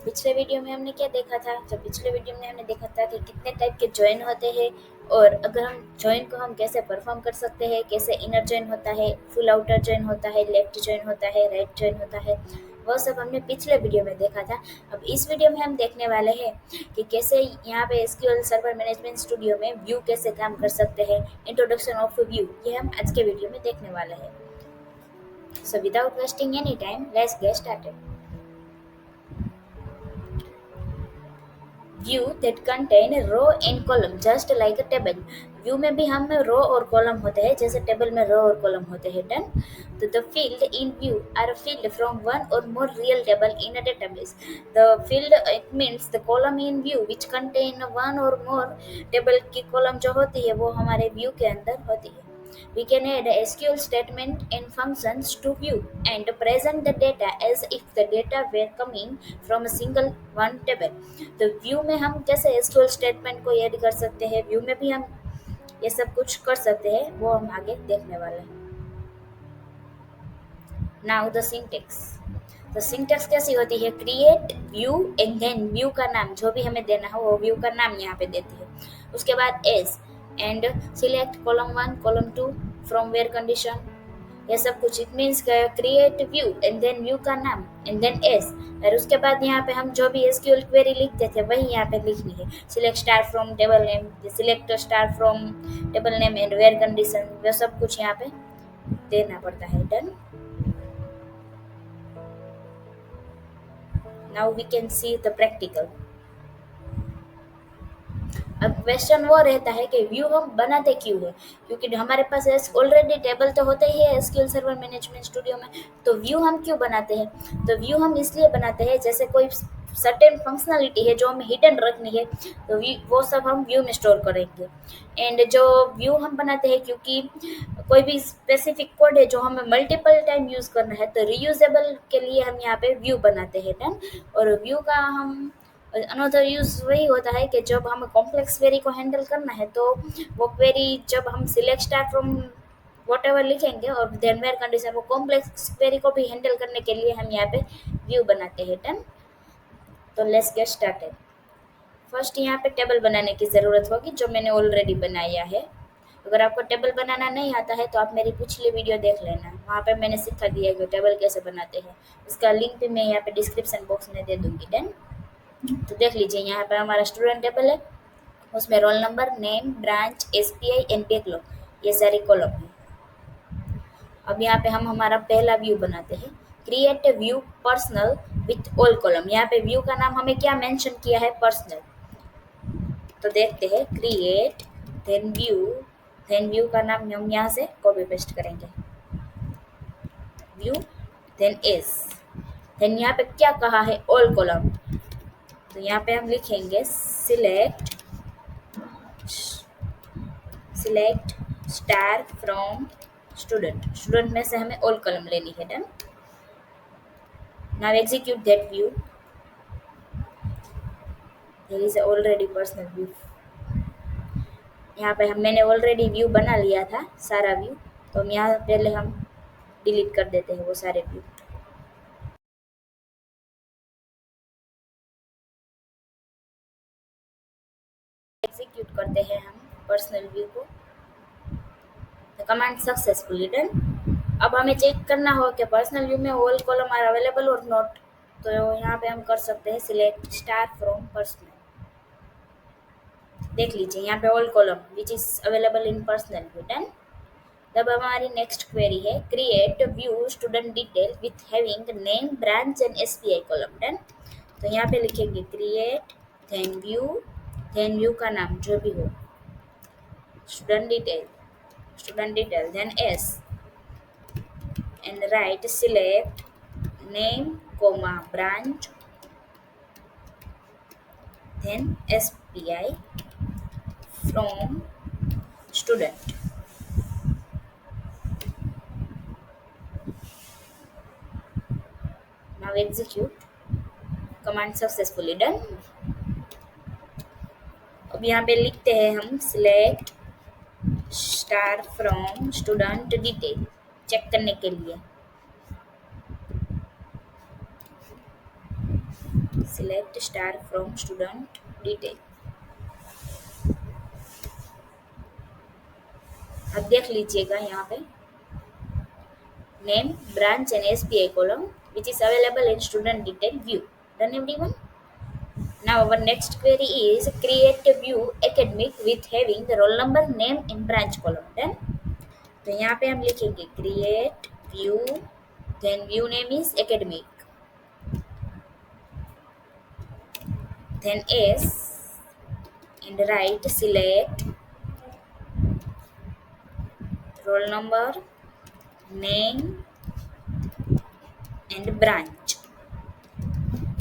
पिछले वीडियो में हमने क्या देखा था? तो पिछले वीडियो में हमने देखा था कि कितने टाइप के जॉइन होते हैं और अगर हम जॉइन को हम कैसे परफॉर्म कर सकते हैं, कैसे इनर जॉइन होता है, फुल आउटर जॉइन होता है, लेफ्ट जॉइन होता है, राइट जॉइन होता है, वो सब हमने पिछले वीडियो में देखा था। अब इस वीडियो में हम देखने वाले हैं कि कैसे यहाँ पे एसक्यूएल सर्वर मैनेजमेंट स्टूडियो में व्यू कैसे काम कर सकते हैं, इंट्रोडक्शन ऑफ व्यू, ये हम आज के वीडियो में देखने वाले हैं। So without wasting any time, let's get started. View that contain row and column just like a table. View में भी हम रो और कॉलम होते हैं जैसे टेबल में रो और कॉलम होते हैं। डन। तो the field in view are a field from one और more real table in a database. The field it means the column in view which contain one और मोर टेबल की column जो होती है वो हमारे व्यू के अंदर होती है। We can add a SQL statement and functions to view and present the data as if the data were coming from a single one table. तो व्यू में हम कैसे SQL स्टेटमेंट को ऐड कर सकते हैं, व्यू में भी हम ये सब कुछ कर सकते हैं, वो हम आगे देखने वाले हैं। Now the syntax. तो सिंटेक्स कैसी होती है? Create view and then view का नाम जो भी हमें देना हो वो व्यू का नाम यहाँ पे देते हैं। उसके बाद as and select column 1 column 2 from where condition, ये सब कुछ। It means create view and then view का नाम एंड देन एस। और उसके बाद यहाँ पे हम जो भी एसक्यूएल क्वेरी लिखते थे वही यहाँ पे लिखनी है। Select star from table name, select star from table name and where condition, वो सब कुछ यहाँ पे देना पड़ता है। Done. Now we can see the practical. अब क्वेश्चन वो रहता है कि व्यू हम बनाते क्यों है, क्योंकि हमारे पास ऑलरेडी टेबल तो होते ही है एसक्यूएल सर्वर मैनेजमेंट स्टूडियो में। तो व्यू हम क्यों बनाते हैं? तो व्यू हम इसलिए बनाते हैं जैसे कोई सर्टेन फंक्शनलिटी है जो हमें हिडन रखनी है, तो वो सब हम व्यू में स्टोर करेंगे। एंड जो व्यू हम बनाते हैं क्योंकि कोई भी स्पेसिफिक कोड है जो हमें मल्टीपल टाइम यूज़ करना है, तो रीयूजेबल के लिए हम यहाँ पे व्यू बनाते हैं। डन। और व्यू का हम अनदर यूज़ वही होता है कि जब हमें कॉम्प्लेक्स क्वेरी को हैंडल करना है, तो वो क्वेरी जब हम select star from what ever लिखेंगे और देन वेयर कंडीशन, वो कॉम्प्लेक्स क्वेरी को भी हैंडल करने के लिए हम यहाँ पे व्यू बनाते हैं। डन। तो लेट्स गेट स्टार्टेड। फर्स्ट यहाँ पे टेबल बनाने की ज़रूरत होगी जो मैंने ऑलरेडी बनाया है। अगर आपको टेबल बनाना नहीं आता है तो आप मेरी पिछली वीडियो देख लेना, वहाँ पे मैंने सिखा दिया है कि टेबल कैसे बनाते हैं। उसका लिंक भी मैं यहाँ पे डिस्क्रिप्शन बॉक्स में दे दूँगी। डन। तो देख लीजिए यहाँ पे हमारा स्टूडेंट टेबल है, उसमें role number, name, branch, SPI and backlog, ये सारी कॉलम है। अब यहाँ पे हम हमारा पहला व्यू बनाते हैं। Create view personal with all column. यहाँ पे व्यू का नाम हमें क्या मेंशन किया है? पर्सनल। तो देखते हैं, क्रिएट देन व्यू का नाम हम यहाँ से कॉपी पेस्ट करेंगे, व्यू देन एस, देन यहाँ पे क्या कहा है? All column. तो यहाँ पे हम लिखेंगे सिलेक्ट स्टार फ्रॉम स्टूडेंट में से हमें ऑल कॉलम लेनी है। Done. Now execute that view. There is already personal view. यहाँ पे मैंने ऑलरेडी व्यू बना लिया था, सारा व्यू, तो हम यहाँ पहले हम डिलीट कर देते हैं वो सारे व्यू। एग्जीक्यूट करते हैं हम पर्सनल व्यू को। The command successfully done. अब हमें चेक करना हो कि पर्सनल व्यू में ऑल कॉलम आर अवेलेबल और नॉट, तो यहाँ पे हम कर सकते हैं सिलेक्ट स्टार फ्रॉम पर्सनल। देख लीजिए यहाँ पे all column which is available in personal view. Done. तब हमारी नेक्स्ट क्वेरी है create view student detail with having name, branch and SPI column. Done. तो यहाँ पे लिखेंगे क्रिएट देन व्यू का नाम जो भी हो, student detail then as and write select name comma branch then SPI from student. Now execute command successfully done. अब यहाँ पे लिखते हैं हम select star from student detail check करने के लिए। Select star from student detail. अब देख लीजिएगा यहाँ पे name, branch and SPI column which is available in student detail view. Done everyone? Now our next query is create a view academic with having the roll number, name and branch column. Done? तो यहाँ पे हम लिखेंगे create view, then view name is academic, then S and write select roll number, name and branch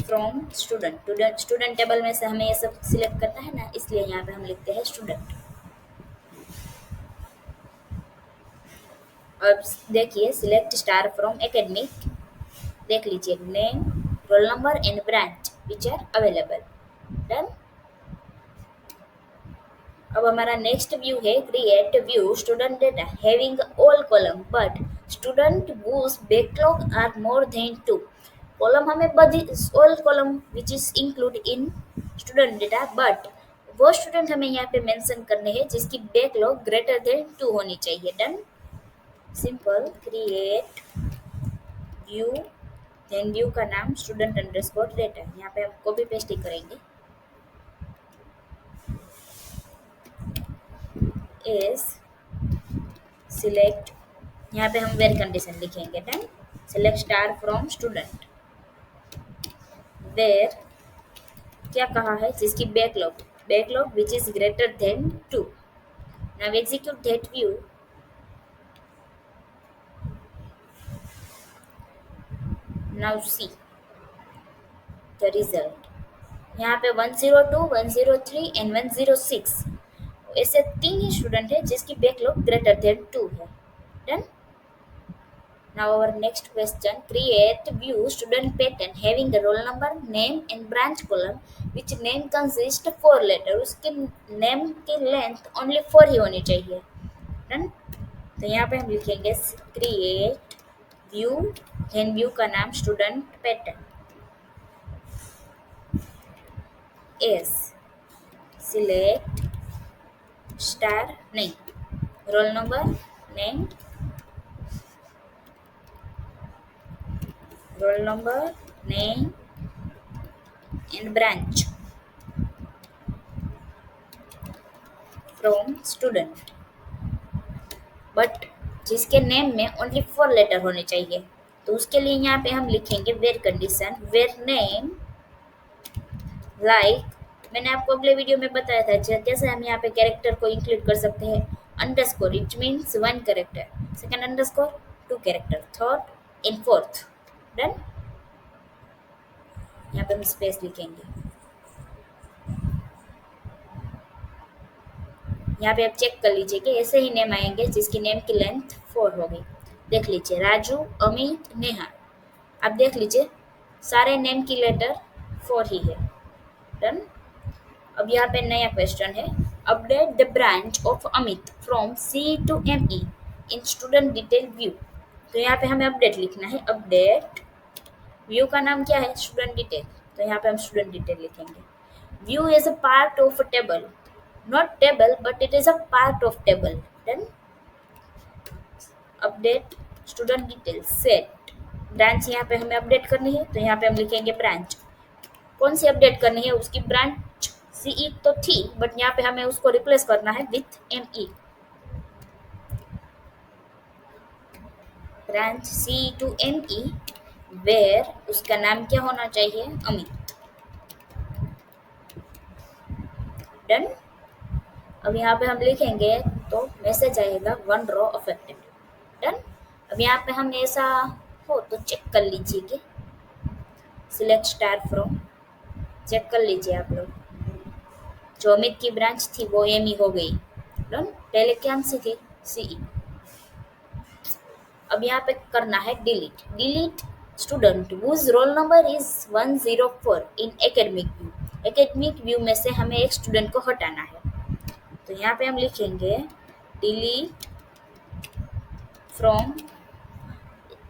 from student. Student table में से हमें ये सब सिलेक्ट करना है ना, इसलिए यहाँ पे हम लिखते हैं स्टूडेंट। अब देखिए सिलेक्ट स्टार फ्रॉम एकेडमिक, देख लीजिए name, roll number and branch which are available. Done. अब हमारा नेक्स्ट व्यू है create view student data having all column but student whose backlog are more than 2। Column हमें बधी all column which is include in student data, but वो student हमें यहाँ पे mention करने हैं जिसकी बैकलॉग ग्रेटर देन 2 होनी चाहिए। Done. Simple create view, then view का नाम स्टूडेंट अंडरस्कोर डेटा, यहाँ पे हम कॉपी पेस्ट ही करेंगे। इज सिलेक्ट, यहाँ पे हम वेर कंडीशन लिखेंगे। Done. Select star from student where क्या कहा है जिसकी backlog which is greater than 2। Now execute that view. Now see the result. यहाँ पे 102, 103 एंड 106 ऐसे 3 ही स्टूडेंट है जिसकी बैकलॉग ग्रेटर देन 2 है। Done. Now our next question, create view student pattern having the roll number, name and branch column which name consists 4 letter। उसके name की length only 4 ही होनी चाहिए। डन। तो यहाँ पे हम लिखेंगे क्रिएट व्यू, देन व्यू का नाम student pattern, as select star नहीं roll number, name, roll number, name and branch from student, but जिसके नेम में ओनली 4 लेटर होने चाहिए। तो उसके लिए यहाँ पे हम लिखेंगे where condition, where name like मैंने आपको अगले वीडियो में बताया था जैसे हम यहाँ पे कैरेक्टर को इंक्लूड कर सकते हैं। Underscore it means 1 character, second underscore 2 character, third and fourth. Done. यहाँ पे हम स्पेस लिखेंगे। यहाँ पे आप चेक कर लीजिए कि ऐसे ही नेम आएंगे जिसकी नेम की लेंथ 4 होगी। देख लीजिए राजू, अमित, नेहा। आप देख लीजिए सारे नेम की लेटर 4 ही है। डन। अब यहाँ पे नया क्वेश्चन है update the branch of Amit from C to ME in student detail view. तो यहाँ पे हमें अपडेट लिखना है। अपडेट व्यू का नाम क्या है स्टूडेंट डिटेल, तो यहाँ पे हम स्टूडेंट डिटेल लिखेंगे। View is a part of a table, not table but it is a part of table. Then update student detail set branch, यहाँ पे हमें अपडेट करनी है तो यहाँ पे हम लिखेंगे ब्रांच। कौन सी अपडेट करनी है, उसकी ब्रांच CE तो थी बट यहाँ पे हमें उसको रिप्लेस करना है with ME। Branch CE to ME where उसका नाम क्या होना चाहिए, अमित। डन। अब यहाँ पे हम लिखेंगे तो मैसेज आएगा 1 रो अफेक्टेड। डन। अब यहाँ पे हम ऐसा हो तो चेक कर लीजिए कि सिलेक्ट स्टार फ्रॉम, चेक कर लीजिए आप लोग। जो अमित की ब्रांच थी वो ME हो गई। डन। पहले कौन सी थी, CE। अब यहाँ पे करना है delete student whose roll number is 104 in academic view. Academic view में से हमें एक स्टूडेंट को हटाना है तो यहाँ पे हम लिखेंगे डिलीट फ्रॉम,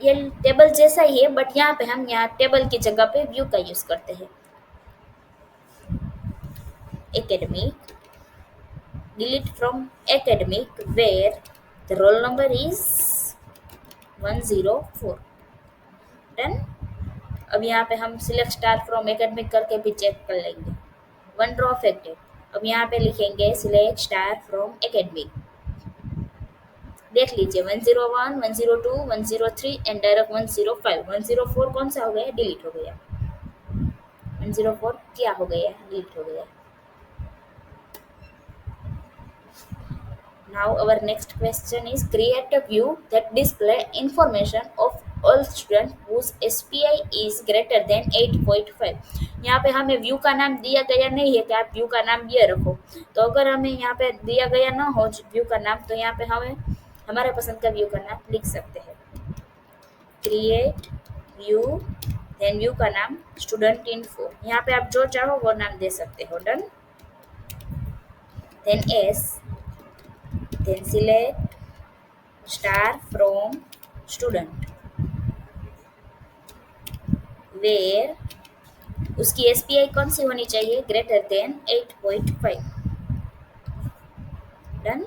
ये टेबल जैसा ही है बट यहाँ पे हम टेबल की जगह पे व्यू का यूज करते हैं। academic, delete from academic where the roll number is 104. Done. अब यहाँ पे हम सिलेक्ट स्टार फ्रॉम एकेडमिक करके भी चेक कर लेंगे. One draw affected. अब यहाँ पे लिखेंगे सिलेक्ट स्टार फ्रॉम एकेडमिक. देख लीजिए 101, 102, 103 एंड डायरेक्ट 105. 104 कौन सा हो गया? डिलीट हो गया. 104 क्या हो गया? डिलीट हो गया. Now our next question is create a view that display information of all students whose SPI is greater than 8.5. यहाँ पे हमें व्यू का नाम दिया गया नहीं है कि आप व्यू का नाम ये रखो. तो अगर हमें यहाँ पे दिया गया ना हो व्यू का नाम, तो यहाँ पे हमें हमारे पसंद का व्यू का नाम लिख सकते हैं. क्रिएट व्यू, देन व्यू का नाम स्टूडेंट इन्फो. यहाँ पे आप जो चाहो वो नाम दे सकते हो. Done. Then as, then select star from student where उसकी एसपीआई कौन सी होनी चाहिए? Greater than 8.5. Done.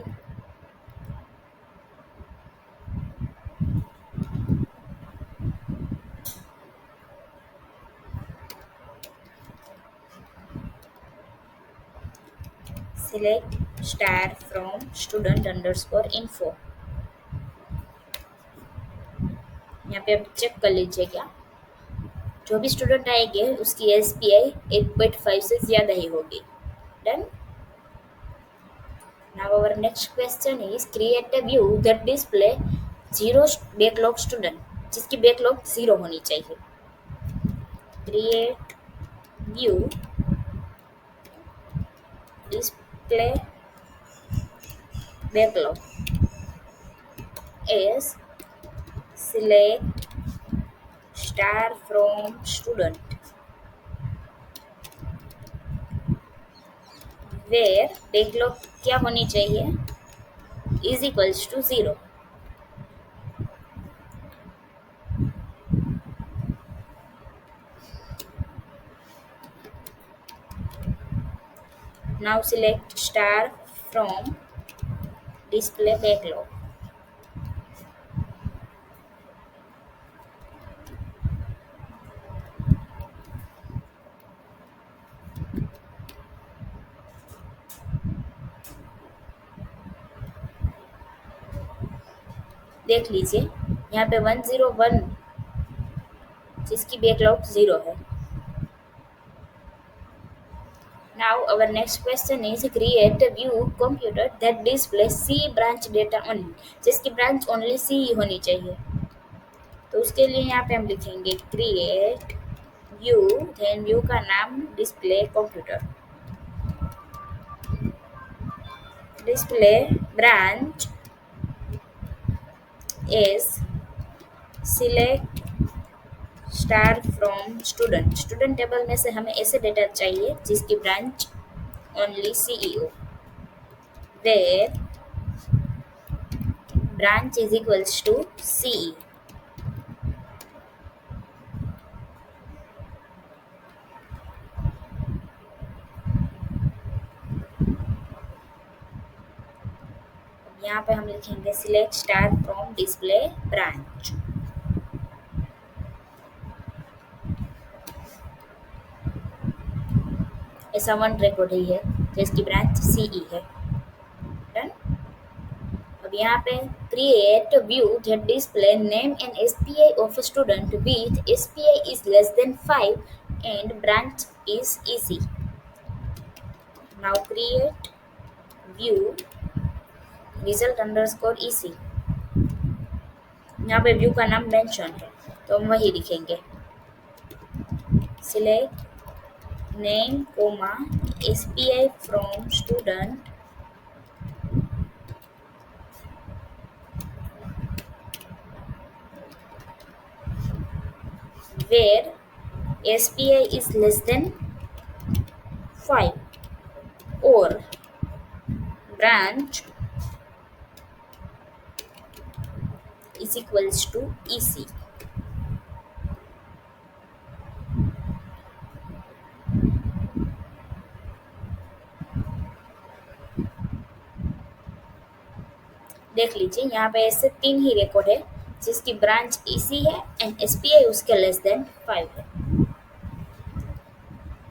select star from student underscore info. यहाँ पे आप चेक कर लीजिए क्या जो भी स्टूडेंट आएंगे उसकी एसपीआई 8.5 से ज़्यादा ही होगी. Done. Now our next question is create a view that display zero backlog student, जिसकी बैकलॉग 0 होनी चाहिए. Create view display backlog as select star from student where backlog क्या होनी चाहिए? is equals to 0. Now select star from display backlog. देख लीजिए यहाँ पे 101 जिसकी बैकलॉग 0 है. Now our next question is create a view computer that displays C branch data only, जिसकी ब्रांच ओनली C ही होनी चाहिए. तो उसके लिए यहाँ पे हम लिखेंगे क्रिएट व्यू, देन व्यू का नाम display computer. Display branch is select star from student. Student table में से हमें ऐसे डेटा चाहिए जिसकी branch only CEO where branch is equals to CE. यहाँ पे हम लिखेंगे select star from display branch. ऐसा वन रिकॉर्ड ही है जिसकी ब्रांच सीई है. डन. अब यहाँ पे create view that display name and SPI of student with SPI is less than 5 and branch is EC. Now create view result underscore EC. यहाँ पे व्यू का नाम मेंशन है तो हम वही लिखेंगे select name comma SPI from student where SPI is less than 5 or branch is equals to EC. देख लीजिए यहाँ पे ऐसे 3 ही रिकॉर्ड है जिसकी ब्रांच ईसी है एंड एसपीआई उसके लेस देन 5 है।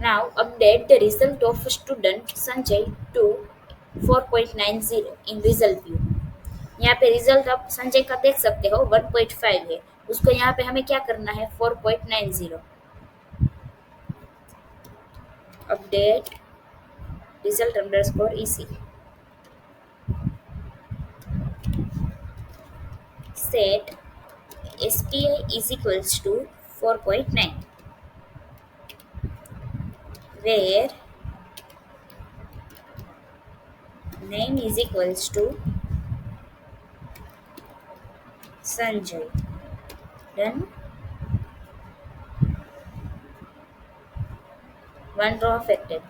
Now update the result of student Sanjay to 4.90 in result view. यहाँ पे रिजल्ट आप संजय का देख सकते हो 1.5 है, उसको यहाँ पे हमें क्या करना है 4.90। Update result underscore EC set SPI is equals to 4.9 where name is equals to Sanjay. Done. One row affected.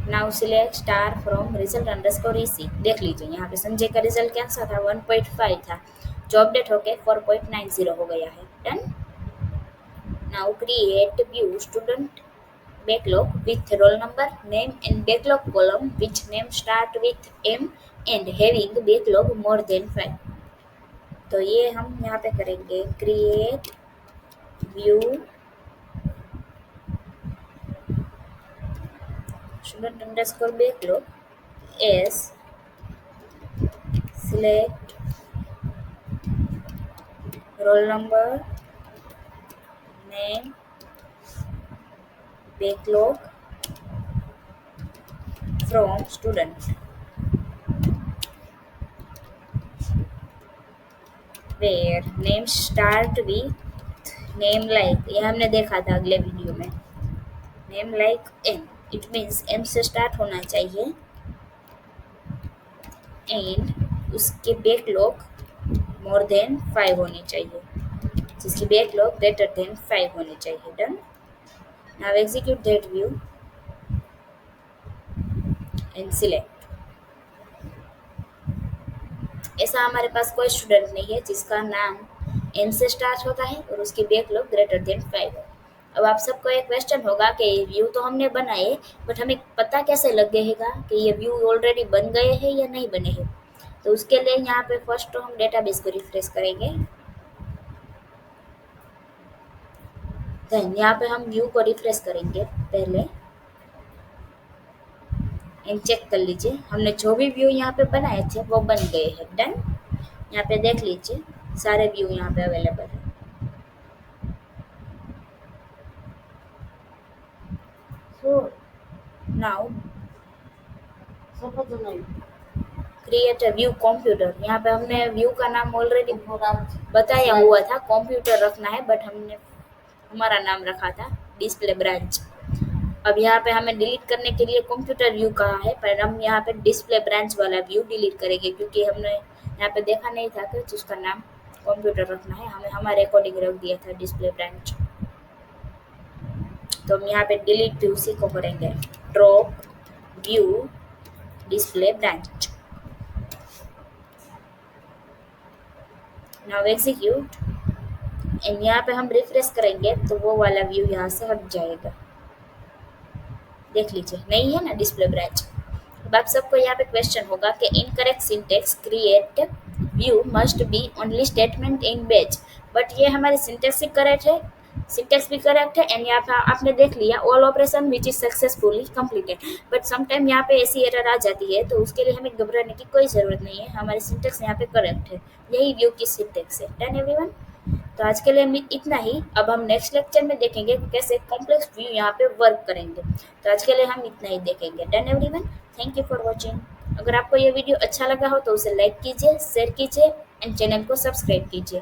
Now select star from result underscore EC. देख लीजिए यहाँ पे संजय का रिजल्ट कैसा था 1.5 था, जो अपडेट होके 4.90 हो गया है। Done. Now create view student backlog with roll number, name and backlog column which name start with M and having backlog more than 5। तो ये हम यहाँ पे करेंगे create view student underscore backlog as select roll number name backlog from student where name start with name like, ये हमने देखा था अगले वीडियो में, name like M, it means M से स्टार्ट होना चाहिए एंड उसके बैकलॉग मोर देन 5 होनी चाहिए, जिसकी बैकलॉग ग्रेटर देन 5 होनी चाहिए। Done. Now execute that view and select. ऐसा हमारे पास कोई स्टूडेंट नहीं है जिसका नाम एन से स्टार्ट होता है और उसकी बैकलॉग ग्रेटर देन 5 है। अब आप सबको एक क्वेश्चन होगा कि व्यू तो हमने बनाए बट हमें पता कैसे लगेगा कि ये व्यू ऑलरेडी बन गए हैं या नहीं बने हैं। तो उसके लिए यहाँ पे फर्स्ट तो हम डेटाबेस को रिफ्रेश करेंगे, देन यहाँ पे हम व्यू को रिफ्रेश करेंगे पहले एंड चेक कर लीजिए हमने जो भी व्यू यहाँ पे बनाए थे वो बन गए हैं। डन। यहाँ पे देख लीजिए सारे व्यू यहाँ पे अवेलेबल है। So now create a view computer, यहाँ पे हमने व्यू का नाम ऑलरेडी बताया हुआ था, कंप्यूटर रखना है बट हमने हमारा नाम रखा था डिस्प्ले ब्रांच। अब यहाँ पे हमें डिलीट करने के लिए कंप्यूटर व्यू कहा है पर हम यहाँ पे डिस्प्ले ब्रांच वाला व्यू डिलीट करेंगे क्योंकि हमने यहाँ पे देखा नहीं था कि उसका नाम कंप्यूटर रखना है, हमें हमारे अकॉर्डिंग रख दिया था डिस्प्ले ब्रांच। तो हम यहाँ पे डिलीट भी उसी को करेंगे, drop view display branch. Now execute and यहाँ पे हम रिफ्रेश करेंगे तो वो वाला व्यू यहाँ से हट जाएगा। देख लीजिए नहीं है ना डिस्प्ले ब्रांच। अब आप सबको यहाँ पे क्वेश्चन होगा कि incorrect syntax create view must be only statement in batch, but ये हमारी सिंटेक्स करेक्ट है, सिंटेक्स भी करेक्ट है एंड यहाँ पे आपने देख लिया all operation which is successfully completed, but sometime यहाँ पे ऐसी एरर आ जाती है तो उसके लिए हमें घबराने की कोई ज़रूरत नहीं है, हमारी सिंटेक्स यहाँ पे करेक्ट है, यही व्यू की सिंटेक्स है। Done everyone. तो आज के लिए इतना ही। अब हम नेक्स्ट लेक्चर में देखेंगे कैसे कॉम्प्लेक्स व्यू यहाँ पे वर्क करेंगे। तो आज के लिए हम इतना ही देखेंगे। Done everyone, thank you for watching. अगर आपको ये वीडियो अच्छा लगा हो तो उसे लाइक कीजिए, शेयर कीजिए एंड चैनल को सब्सक्राइब कीजिए।